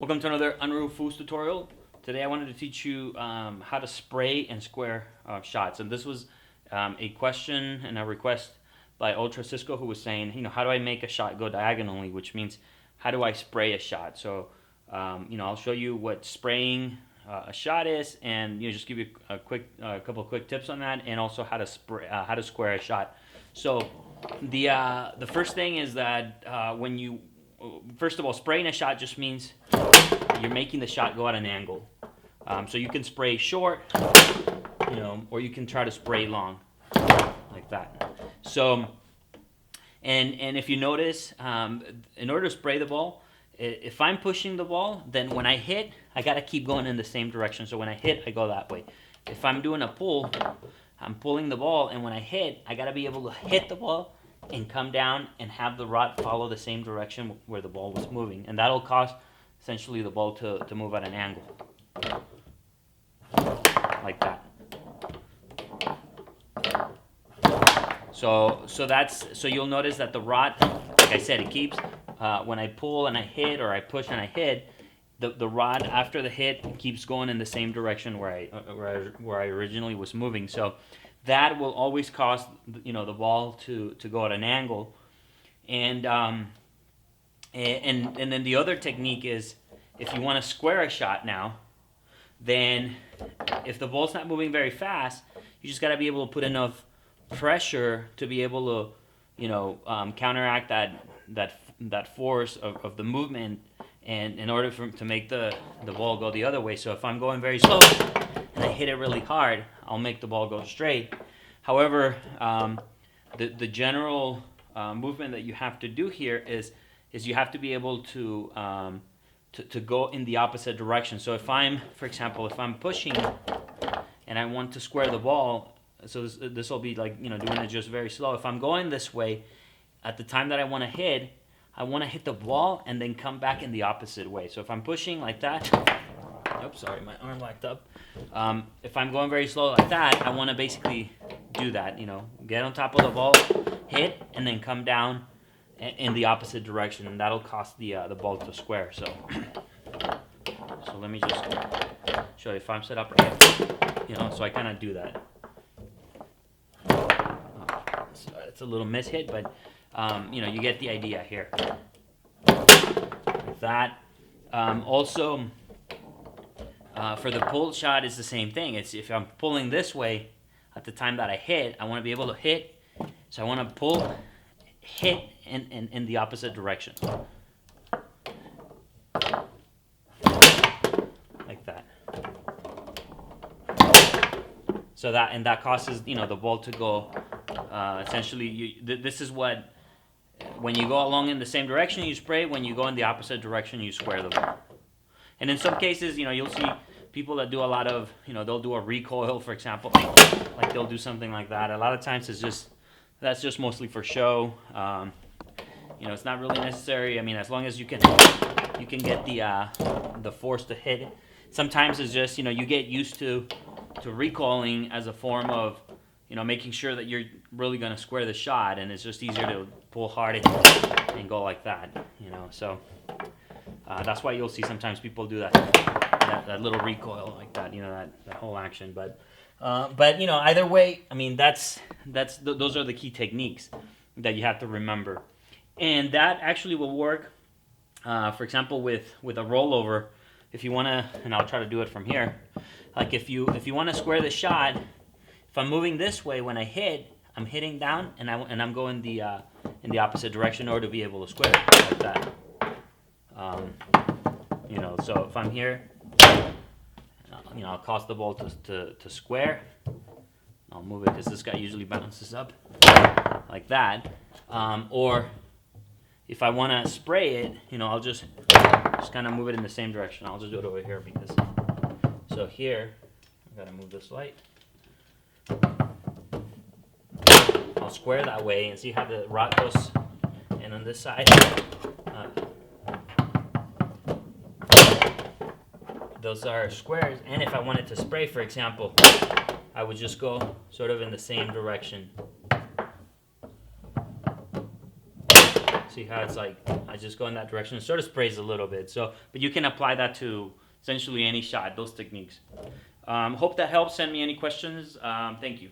Welcome to another Unreal Foos tutorial. Today I wanted to teach you how to spray and square shots. And this was a question and a request by Ultra Cisco, who was saying, how do I make a shot go diagonally, which means how do I spray a shot? So, I'll show you what spraying a shot is, and just give you a couple of quick tips on that, and also how to square a shot. So, the first thing is that first of all, spraying a shot just means you're making the shot go at an angle. So you can spray short, or you can try to spray long, like that. So, and if you notice, in order to spray the ball, if I'm pushing the ball, then when I hit, I gotta keep going in the same direction. So when I hit, I go that way. If I'm doing a pull, I'm pulling the ball, and when I hit, I gotta be able to hit the ball and come down and have the rod follow the same direction where the ball was moving. And that'll cause essentially the ball to move at an angle. Like that. So you'll notice that the rod, like I said, it keeps, when I pull and I hit, or I push and I hit, the rod after the hit keeps going in the same direction where I originally was moving. So that will always cause the ball to go at an angle. And then the other technique is, if you want to square a shot now, then if the ball's not moving very fast, you just got to be able to put enough pressure to be able to counteract that force of the movement, and in order to make the ball go the other way. So if I'm going very slow and I hit it really hard, I'll make the ball go straight. However, the general movement that you have to do here is you have to be able to go in the opposite direction. So if for example, if I'm pushing and I want to square the ball, so this will be like doing it just very slow. If I'm going this way, at the time that I want to hit the ball and then come back in the opposite way. So if I'm pushing like that, oops, sorry, my arm locked up. If I'm going very slow like that, I want to basically do that. Get on top of the ball, hit, and then come down in the opposite direction, and that'll cause the ball to square. So let me just show you. If I'm set up right here, so I kind of do that. So it's a little mishit, but you get the idea here. Like that. Also, for the pull shot, is the same thing. It's if I'm pulling this way, at the time that I hit, I want to be able to hit. So I want to pull, hit in the opposite direction. Like that. So that causes the ball to go. Essentially, this is what, when you go along in the same direction, you spray. When you go in the opposite direction, you square the ball. And in some cases, you'll see people that do a lot of, they'll do a recoil, for example, like they'll do something like that. A lot of times that's just mostly for show. It's not really necessary. I mean, as long as you can get the force to hit it. Sometimes it's just, you get used to recoiling as a form of, making sure that you're really going to square the shot, and it's just easier to pull hard and go like that, So that's why you'll see sometimes people do that little recoil like that, that whole action. But either way, I mean, those are the key techniques that you have to remember, and that actually will work. For example, with a rollover, if you want to, and I'll try to do it from here. Like if you want to square the shot, if I'm moving this way, when I hit, I'm hitting down, and I'm going in the opposite direction in order to be able to square it like that. So if I'm here, I'll cause the ball to square. I'll move it because this guy usually bounces up like that. Or if I want to spray it, I'll just kind of move it in the same direction. I'll just do it over here because. So here, I gotta move this light. I'll square that way and see how the rod goes. And on this side, those are squares. And if I wanted to spray, for example, I would just go sort of in the same direction. See how it's like, I just go in that direction. It sort of sprays a little bit. So, but you can apply that to essentially any shot, those techniques. Hope that helps. Send me any questions. Thank you.